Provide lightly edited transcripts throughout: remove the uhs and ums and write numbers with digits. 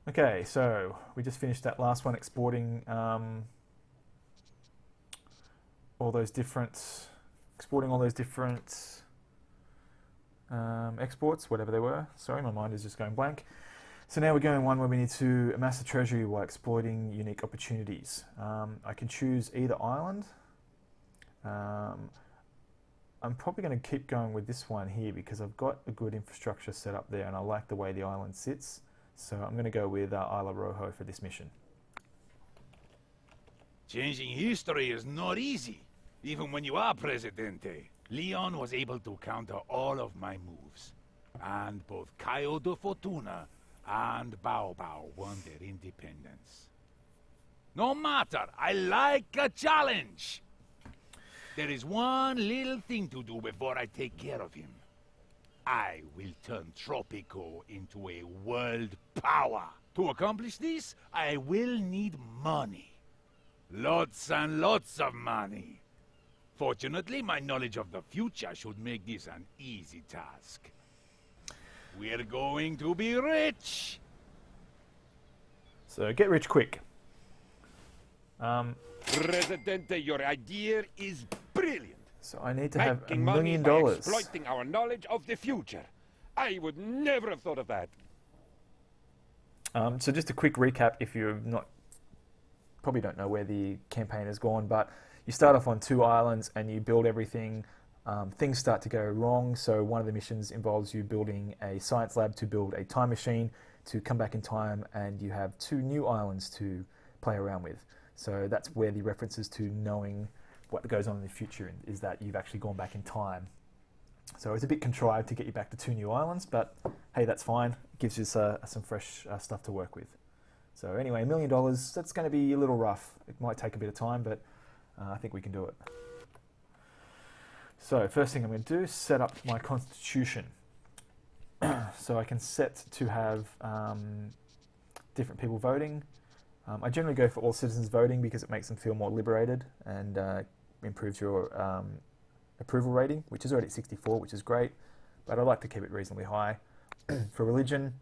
Okay, so we just finished that last one, exporting all those different, exports, whatever they were. Sorry, my mind is just going blank. So now we're going one where we need to amass a treasury while exploiting unique opportunities. I can choose either island. I'm probably going to keep going with this one here because I've got a good infrastructure set up there and I like the way the island sits. So I'm going to go with Isla Rojo for this mission. Changing history is not easy. Even when you are Presidente, Leon was able to counter all of my moves. And both Cayo de Fortuna and Bao Bao won their independence. No matter, I like a challenge! There is one little thing to do before I take care of him. I will turn Tropico into a world power. To accomplish this, I will need money. Lots and lots of money. Fortunately, my knowledge of the future should make this an easy task. We're going to be rich! So get rich quick. Presidente, your idea is brilliant. So I need to have $1 Making money million. by exploiting our knowledge of the future. I would never have thought of that. So just a quick recap if you're probably don't know where the campaign has gone, but you start off on 2 islands and you build everything. Things start to go wrong, so one of the missions involves you building a science lab to build a time machine to come back in time, and you have 2 new islands to play around with. So that's where the references to knowing what goes on in the future is that you've actually gone back in time. So it's a bit contrived to get you back to 2 new islands, but hey, that's fine. It gives you some fresh stuff to work with. So anyway, $1 million, that's going to be a little rough. It might take a bit of time, but I think we can do it. So first thing I'm going to do is set up my constitution. So I can set to have different people voting. I generally go for all citizens voting because it makes them feel more liberated and improves your approval rating, which is already at 64, which is great, but I like to keep it reasonably high. For religion,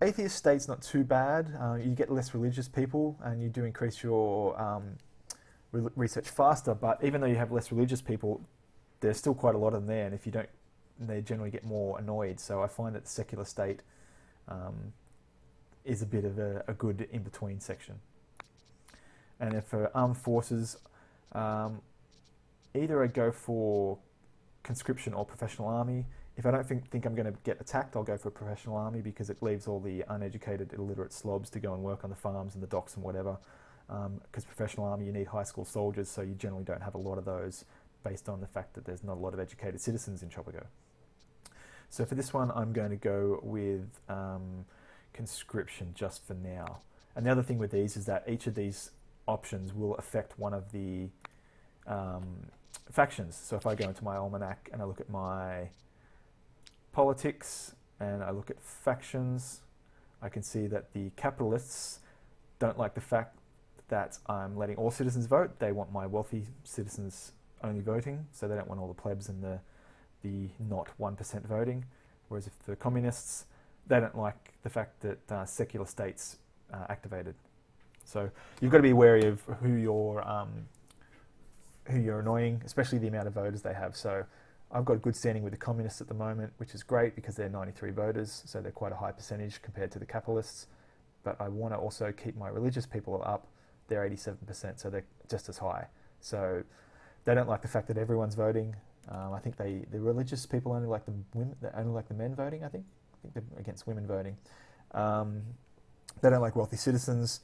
atheist state's not too bad. You get less religious people and you do increase your research faster, but even though you have less religious people, there's still quite a lot of them there, and if you don't, they generally get more annoyed. So I find that the secular state is a bit of a good in-between section. And then for armed forces, either I go for conscription or professional army. If I don't think I'm going to get attacked, I'll go for a professional army because it leaves all the uneducated, illiterate slobs to go and work on the farms and the docks and whatever. Because professional army, you need high school soldiers, so you generally don't have a lot of those based on the fact that there's not a lot of educated citizens in Tropico. So for this one, I'm going to go with conscription just for now. And the other thing with these is that each of these options will affect one of the factions. So if I go into my almanac and I look at my politics and I look at factions, I can see that the capitalists don't like the fact that I'm letting all citizens vote. They want my wealthy citizens only voting, so they don't want all the plebs and the not 1% voting. Whereas if the communists, they don't like the fact that secular states activated. So you've got to be wary of who you're annoying, especially the amount of voters they have. So I've got good standing with the communists at the moment, which is great because they're 93 voters, so they're quite a high percentage compared to the capitalists. But I want to also keep my religious people up. They're 87%, so they're just as high. So they don't like the fact that everyone's voting. I think the religious people only like the women, they only like the men voting. I think they're against women voting. They don't like wealthy citizens.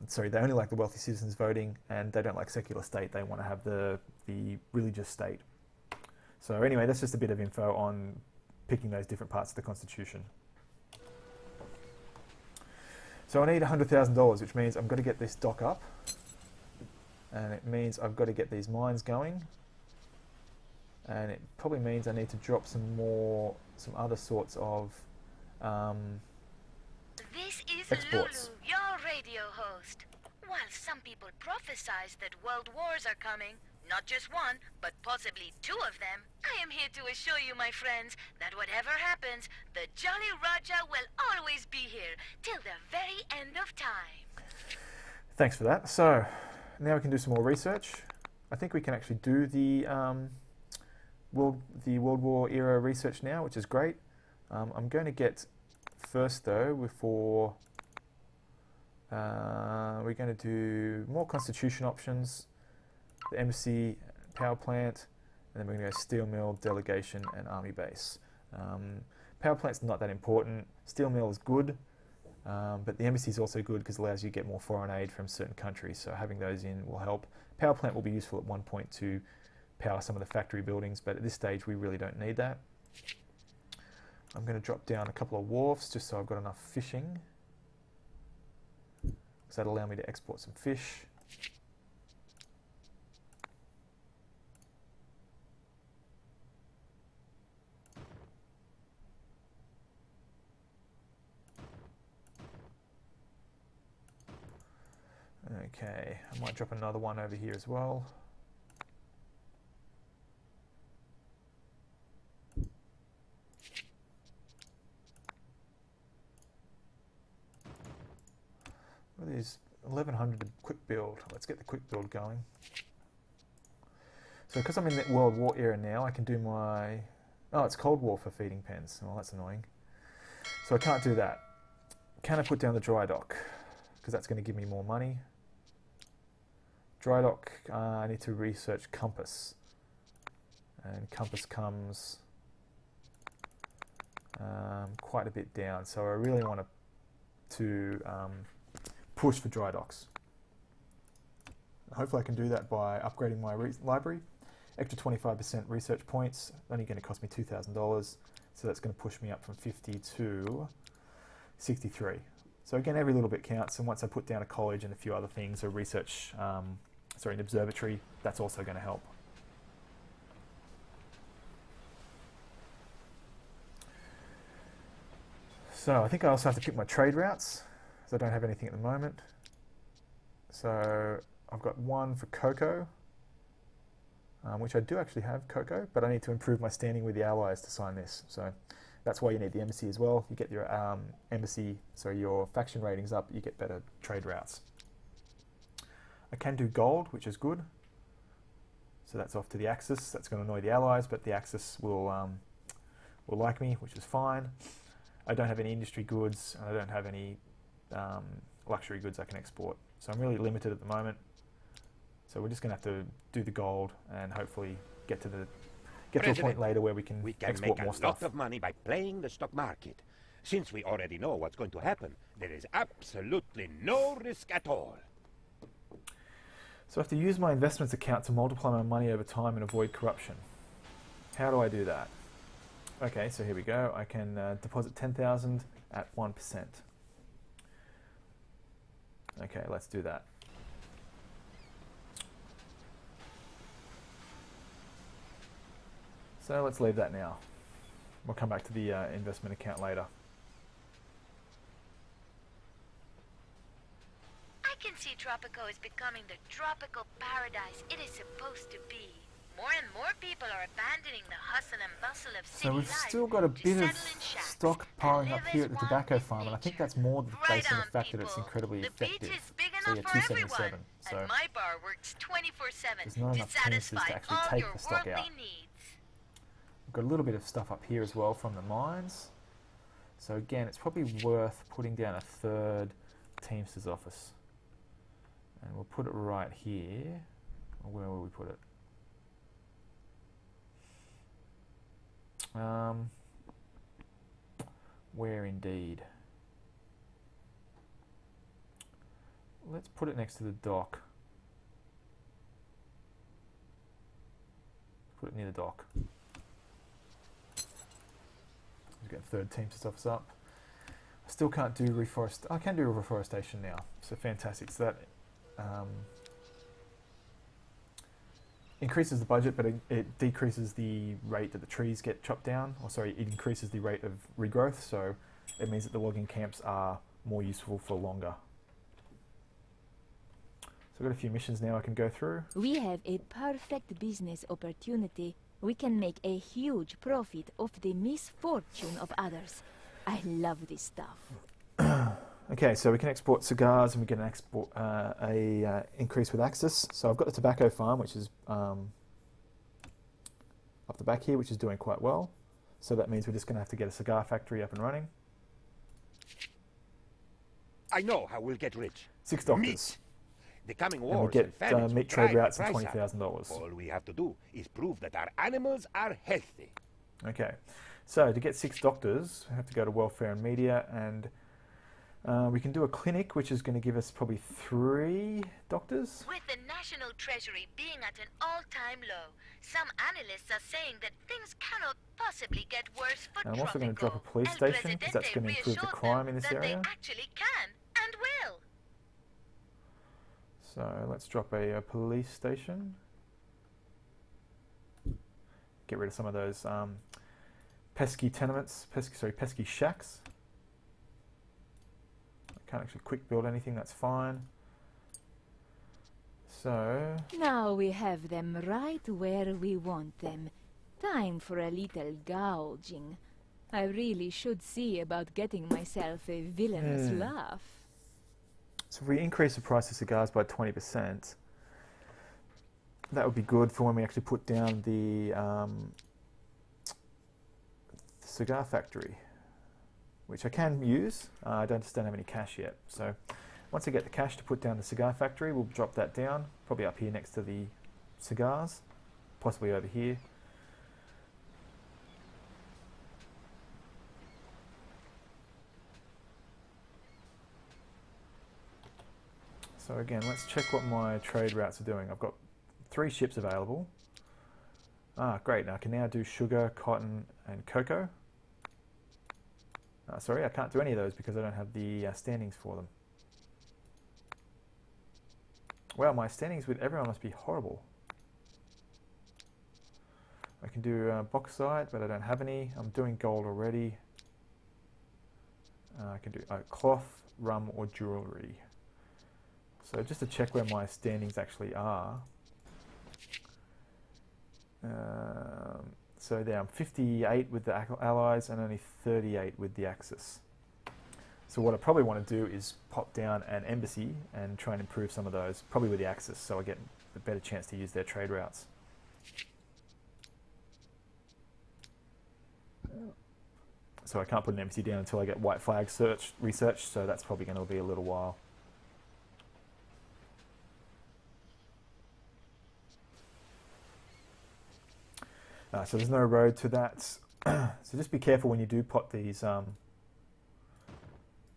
Sorry, they only like the wealthy citizens voting, and they don't like secular state. They want to have the religious state. So anyway, that's just a bit of info on picking those different parts of the Constitution. So I need $100,000, which means I'm going to get this dock up, and it means I've got to get these mines going, and it probably means I need to drop some other sorts of This is exports. Lulu, your radio host. While some people prophesize that world wars are coming, Not just one, but possibly two of them. I am here to assure you, my friends, that whatever happens, the Jolly Raja will always be here till the very end of time. Thanks for that. So now we can do some more research. I think we can actually do the World War era research now, which is great. I'm going to get first though before we're going to do more constitution options, the embassy, power plant, and then we're going to go steel mill, delegation, and army base. Power plant's not that important. Steel mill is good, but the embassy is also good because it allows you to get more foreign aid from certain countries, so having those in will help. Power plant will be useful at one point to power some of the factory buildings, but at this stage we really don't need that. I'm going to drop down a couple of wharfs just so I've got enough fishing, because that'll allow me to export some fish. Okay, I might drop another one over here as well. What are these? 1100 quick build. Let's get the quick build going. So because I'm in the World War era now, I can do my... Oh, it's Cold War for feeding pens. Well, that's annoying. So I can't do that. Can I put down the dry dock? Because that's going to give me more money. Dry dock, I need to research compass. And compass comes quite a bit down. So I really want to push for dry docks. Hopefully I can do that by upgrading my library. Extra 25% research points, only going to cost me $2,000. So that's going to push me up from 50 to 63. So again, every little bit counts. And once I put down a college and a few other things, a research, an observatory, that's also going to help. So I think I also have to pick my trade routes, because I don't have anything at the moment. So I've got one for cocoa, which I do actually have cocoa, but I need to improve my standing with the Allies to sign this. So that's why you need the embassy as well. You get your your faction ratings up, you get better trade routes. I can do gold, which is good. So that's off to the Axis. That's going to annoy the Allies, but the Axis will like me, which is fine. I don't have any industry goods, and I don't have any luxury goods I can export. So I'm really limited at the moment. So we're just going to have to do the gold and hopefully get to a point later where we can export more stuff. We can make a lot of money by playing the stock market. Since we already know what's going to happen, there is absolutely no risk at all. So I have to use my investments account to multiply my money over time and avoid corruption. How do I do that? Okay, so here we go. I can deposit 10,000 at 1%. Okay, let's do that. So let's leave that now. We'll come back to the investment account later. I can see Tropico is becoming the tropical paradise it is supposed to be. More and more people are abandoning the hustle and bustle of city So we've life still got a bit of settle in shacks stock piling up and live here as at the one tobacco with farm, and I think nature. that's more based on the Right fact that it's people. incredibly The beach effective. is big So enough yeah, for 277. everyone, So and my bar works 24/7 there's not to enough canister to satisfy actually all take your the stock worldly out. needs. We've got a little bit of stuff up here as well from the mines. So again, it's probably worth putting down a third Teamster's office. And we'll put it right here. Or where will we put it? Where indeed? Let's put it next to the dock. Put it near the dock. Let's get third Teamster's office up. I still can't do reforest. I can do reforestation now, so fantastic. So that increases the budget, but it decreases the rate that the trees get chopped down. Or sorry, it increases the rate of regrowth, so it means that the logging camps are more useful for longer. So I've got a few missions now I can go through. We have a perfect business opportunity. We can make a huge profit off the misfortune of others. I love this stuff. Okay, so we can export cigars and we can export increase with access. So I've got the tobacco farm, which is up the back here, which is doing quite well. So that means we're just going to have to get a cigar factory up and running. I know how we'll get rich. 6 doctors. Meat. The coming And we wars get and famines meat will trade drive the routes and price up. $20,000. All we have to do is prove that our animals are healthy. Okay, so to get 6 doctors, we have to go to welfare and media, and we can do a clinic, which is going to give us probably 3 doctors. With the national treasury being at an all-time low, some analysts are saying that things cannot possibly get worse for And I'm also going to Tropico. drop a police El station, because that's Presidente going to improve the reassured crime them in this that area. They actually can and will. So let's drop a police station. Get rid of some of those pesky tenements, pesky shacks. I can't actually quick build anything, that's fine. So, Now we have them right where we want them. Time for a little gouging. I really should see about getting myself a villainous laugh. so if we increase the price of cigars by 20%, that would be good for when we actually put down the cigar factory, which I can use. I just don't have any cash yet. So once I get the cash to put down the cigar factory, we'll drop that down, probably up here next to the cigars, possibly over here. So again, let's check what my trade routes are doing. I've got 3 ships available. Great, now I can now do sugar, cotton and cocoa. Sorry, I can't do any of those because I don't have the standings for them. Well, my standings with everyone must be horrible. I can do bauxite, but I don't have any. I'm doing gold already. I can do cloth, rum or jewellery. So just to check where my standings actually are. So there, I'm 58 with the Allies and only 38 with the Axis. So what I probably want to do is pop down an embassy and try and improve some of those, probably with the Axis, so I get a better chance to use their trade routes. So I can't put an embassy down until I get white flag research, so that's probably going to be a little while. So there's no road to that. So just be careful when you do pot these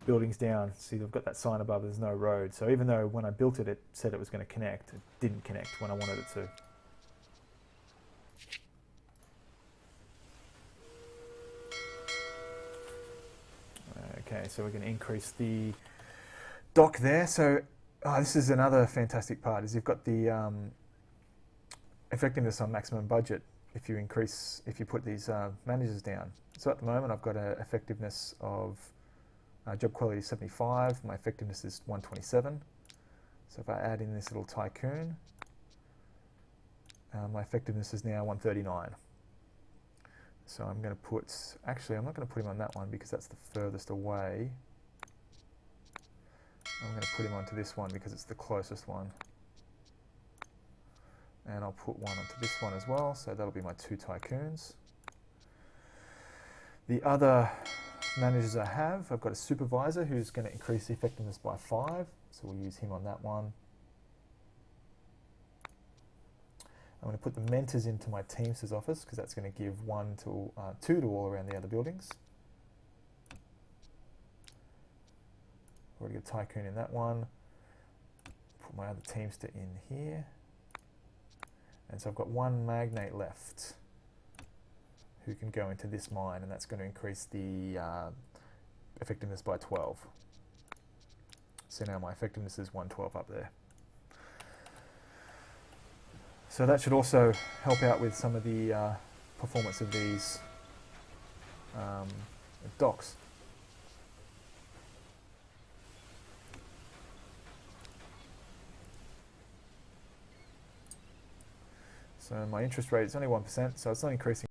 buildings down. See, they've got that sign above, there's no road. So even though when I built it, it said it was going to connect, it didn't connect when I wanted it to. Okay, so we're going to increase the dock there. So this is another fantastic part, is you've got the effectiveness on maximum budget. If you put these managers down. So at the moment I've got an effectiveness of job quality 75, my effectiveness is 127. So if I add in this little tycoon, my effectiveness is now 139. So I'm going to put, actually I'm not going to put him on that one because that's the furthest away. I'm going to put him onto this one because it's the closest one. And I'll put one onto this one as well, so that'll be my 2 tycoons. The other managers I have, I've got a supervisor who's going to increase the effectiveness by 5, so we'll use him on that one. I'm going to put the mentors into my Teamsters office because that's going to give 2 to all around the other buildings. Already got a tycoon in that one. Put my other Teamster in here. And so I've got 1 magnate left who can go into this mine, and that's going to increase the effectiveness by 12. So now my effectiveness is 112 up there. So that should also help out with some of the performance of these docks. So my interest rate is only 1%, so it's not increasing